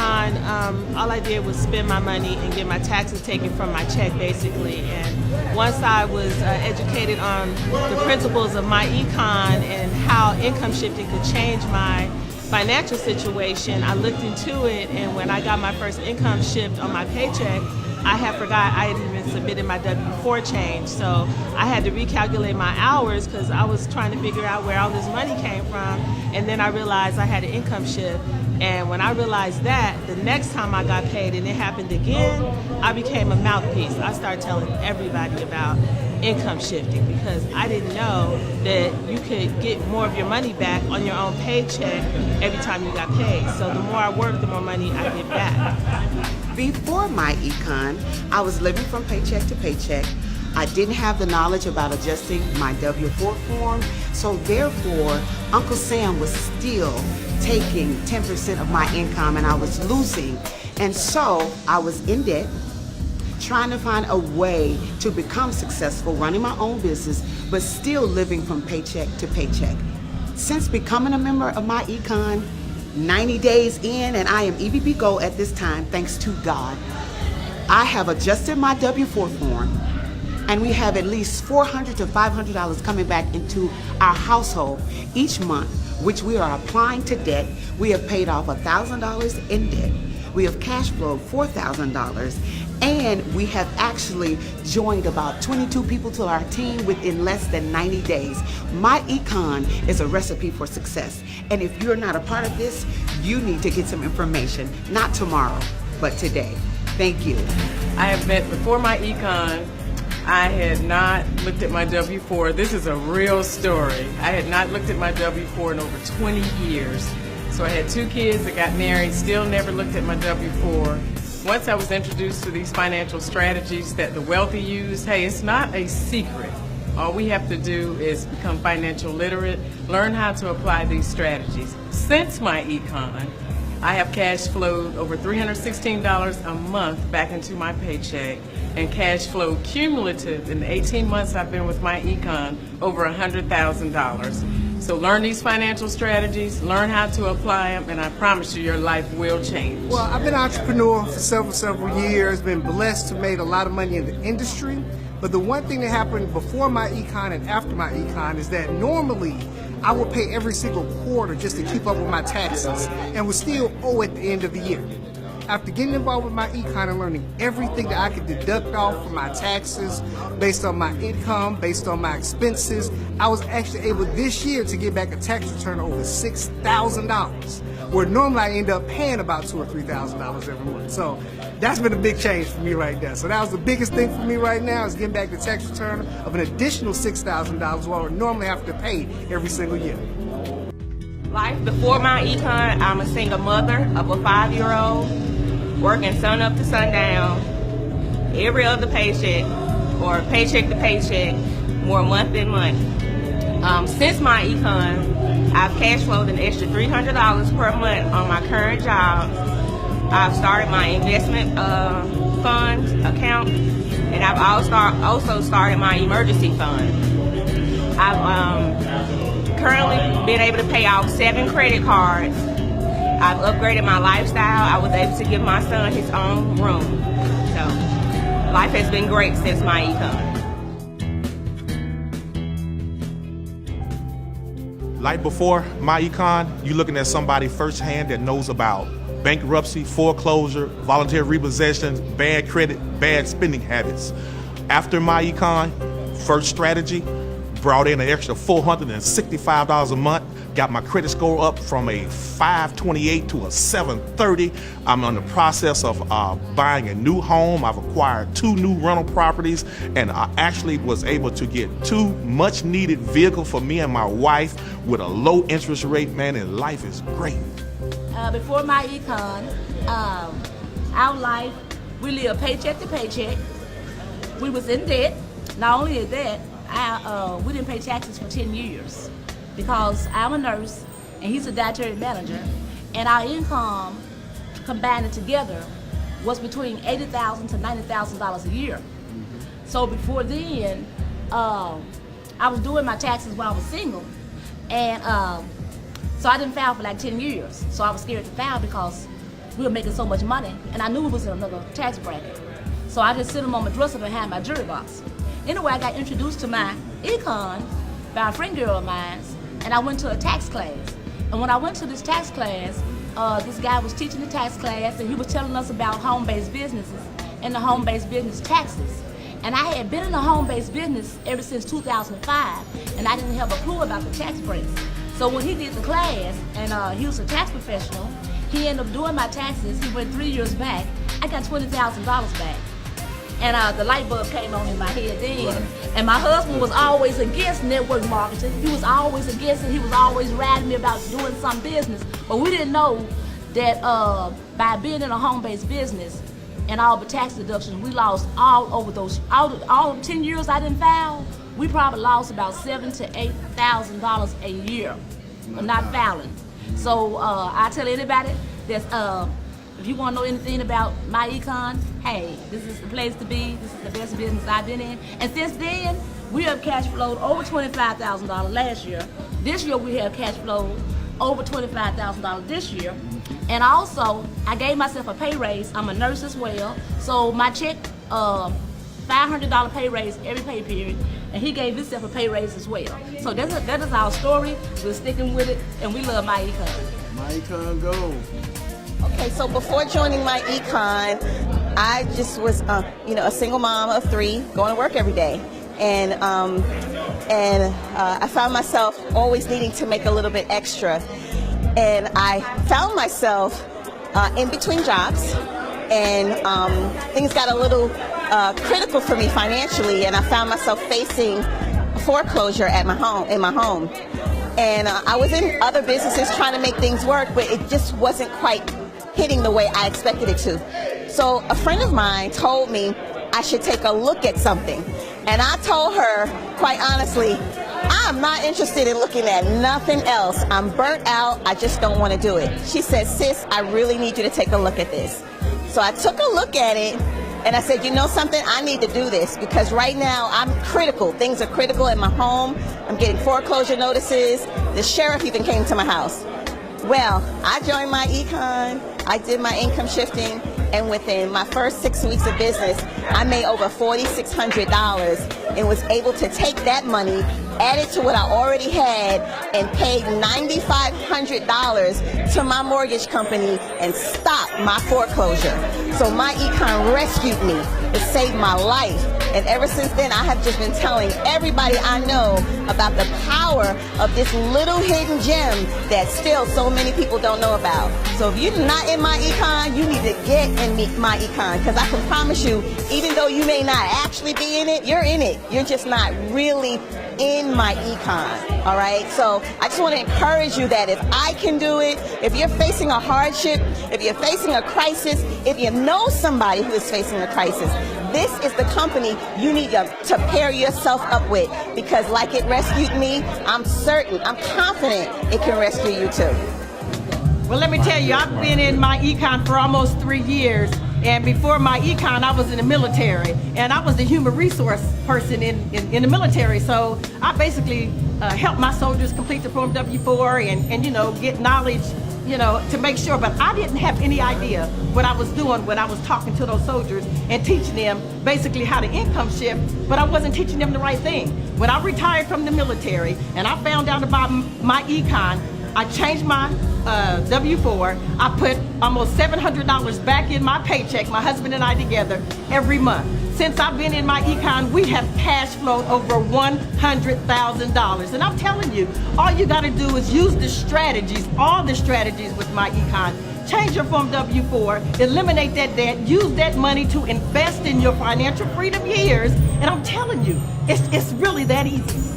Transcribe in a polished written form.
MyEcon, all I did was spend my money and get my taxes taken from my check, basically. And once I was educated on the principles of MyEcon and how income shifting could change my financial situation, I looked into it, and when I got my first income shift on my paycheck, I had forgot I had even submitted my W-4 change, so I had to recalculate my hours because I was trying to figure out where all this money came from, and then I realized I had an income shift. And when I realized that, the next time I got paid and it happened again, I became a mouthpiece. I started telling everybody about income shifting because I didn't know that you could get more of your money back on your own paycheck every time you got paid. So the more I work, the more money I get back. Before MyEcon, I was living from paycheck to paycheck. I didn't have the knowledge about adjusting my W-4 form, so therefore, Uncle Sam was still taking 10% of my income and I was losing. And so I was in debt, trying to find a way to become successful, running my own business, but still living from paycheck to paycheck. Since becoming a member of MyEcon, 90 days in, and I am EVP Gold at this time, thanks to God, I have adjusted my W-4 form, and we have at least $400 to $500 coming back into our household each month, which we are applying to debt. We have paid off $1,000 in debt. We have cash flowed $4,000, and we have actually joined about 22 people to our team within less than 90 days. MyEcon is a recipe for success, and if you're not a part of this, you need to get some information, not tomorrow, but today. Thank you. I have met before MyEcon. I had not looked at my W-4. This is a real story. I had not looked at my W-4 in over 20 years. So I had 2 kids that got married, still never looked at my W-4. Once I was introduced to these financial strategies that the wealthy use, hey, it's not a secret. All we have to do is become financial literate, learn how to apply these strategies. Since MyEcon, I have cash flowed over $316 a month back into my paycheck, and cash flow cumulative in the 18 months I've been with MyEcon over $100,000. So learn these financial strategies, learn how to apply them, and I promise you your life will change. Well, I've been an entrepreneur for several years, been blessed to make a lot of money in the industry. But the one thing that happened before MyEcon and after MyEcon is that normally I would pay every single quarter just to keep up with my taxes and would still owe at the end of the year. After getting involved with MyEcon and learning everything that I could deduct off from my taxes based on my income, based on my expenses, I was actually able this year to get back a tax return of over $6,000, where normally I end up paying about $2,000 or $3,000 every month. So that's been a big change for me right there. So that was the biggest thing for me right now, is getting back the tax return of an additional $6,000 while I would normally have to pay every single year. Life before MyEcon, I'm a single mother of a 5-year-old, working sun up to sundown, every other paycheck, or paycheck to paycheck, more month than month. Since MyEcon, I've cash flowed an extra $300 per month on my current job. I've started my investment fund account, and I've also started my emergency fund. I've currently been able to pay off 7 credit cards. I've upgraded my lifestyle. I was able to give my son his own room. So life has been great since MyEcon. Like before MyEcon, you're looking at somebody firsthand that knows about bankruptcy, foreclosure, voluntary repossessions, bad credit, bad spending habits. After MyEcon, first strategy, brought in an extra $465 a month, got my credit score up from a 528 to a 730. I'm in the process of buying a new home. I've acquired 2 new rental properties, and I actually was able to get 2 much needed vehicles for me and my wife with a low interest rate, man, and life is great. Before MyEcon, our life, we lived paycheck to paycheck. We was in debt. Not only is that, we didn't pay taxes for 10 years because I'm a nurse and he's a dietary manager, and our income combined together was between $80,000 to $90,000 a year. So before then, I was doing my taxes while I was single, and so I didn't file for like 10 years. So I was scared to file because we were making so much money, and I knew it was in another tax bracket. So I just sit them on my dresser behind my jewelry box. Anyway, I got introduced to my econ by a friend girl of mine, and I went to a tax class. And when I went to this tax class, this guy was teaching the tax class, and he was telling us about home-based businesses and the home-based business taxes. And I had been in the home-based business ever since 2005, and I didn't have a clue about the tax breaks. So when he did the class, and he was a tax professional, he ended up doing my taxes. He went 3 years back. I got $20,000 back. And the light bulb came on in my head then. Right. And my husband was always against network marketing. He was always against it. He was always riding me about doing some business. But we didn't know that by being in a home-based business and all the tax deductions, we lost all over those, all 10 years I didn't file, we probably lost about $7,000 to $8,000 a year for not filing. So I tell anybody that's, if you want to know anything about MyEcon, hey, this is the place to be. This is the best business I've been in. And since then, we have cash flowed over $25,000 last year. This year, we have cash flowed over $25,000 this year. And also, I gave myself a pay raise. I'm a nurse as well. So my check, $500 pay raise every pay period. And he gave himself a pay raise as well. So that is our story. We're sticking with it, and we love MyEcon. MyEcon go. Okay, so before joining MyEcon, I just was, a single mom of 3, going to work every day, and I found myself always needing to make a little bit extra, and I found myself in between jobs, and things got a little critical for me financially, and I found myself facing foreclosure at in my home, and I was in other businesses trying to make things work, but it just wasn't quite hitting the way I expected it to. So a friend of mine told me I should take a look at something. And I told her, quite honestly, I'm not interested in looking at nothing else. I'm burnt out. I just don't want to do it. She said, sis, I really need you to take a look at this. So I took a look at it, and I said, you know something? I need to do this because right now I'm critical. Things are critical at my home. I'm getting foreclosure notices. The sheriff even came to my house. Well, I joined MyEcon. I did my income shifting, and within my first 6 weeks of business, I made over $4,600 and was able to take that money, add it to what I already had, and paid $9,500 to my mortgage company and stopped my foreclosure. So MyEcon rescued me. It saved my life. And ever since then, I have just been telling everybody I know about the power of this little hidden gem that still so many people don't know about. So if you're not in MyEcon, you need to get in MyEcon, because I can promise you, even though you may not actually be in it, you're in it. You're just not really in MyEcon, all right? So I just want to encourage you that if I can do it, if you're facing a hardship, if you're facing a crisis, if you know somebody who is facing a crisis, this is the company you need to pair yourself up with, because like it rescued me, I'm confident it can rescue you too. Well, let me tell you, I've been in MyEcon for almost 3 years, and before MyEcon, I was in the military, and I was the human resource person in the military, so I basically helped my soldiers complete the Form W-4 and get knowledge, to make sure, but I didn't have any idea what I was doing when I was talking to those soldiers and teaching them basically how to income shift, but I wasn't teaching them the right thing. When I retired from the military and I found out about MyEcon, I changed my W-4. I put almost $700 back in my paycheck, my husband and I together, every month. Since I've been in MyEcon, we have cash flowed over $100,000. And I'm telling you, all you got to do is use the strategies, all the strategies with MyEcon. Change your Form W-4, eliminate that debt, use that money to invest in your financial freedom years. And I'm telling you, it's really that easy.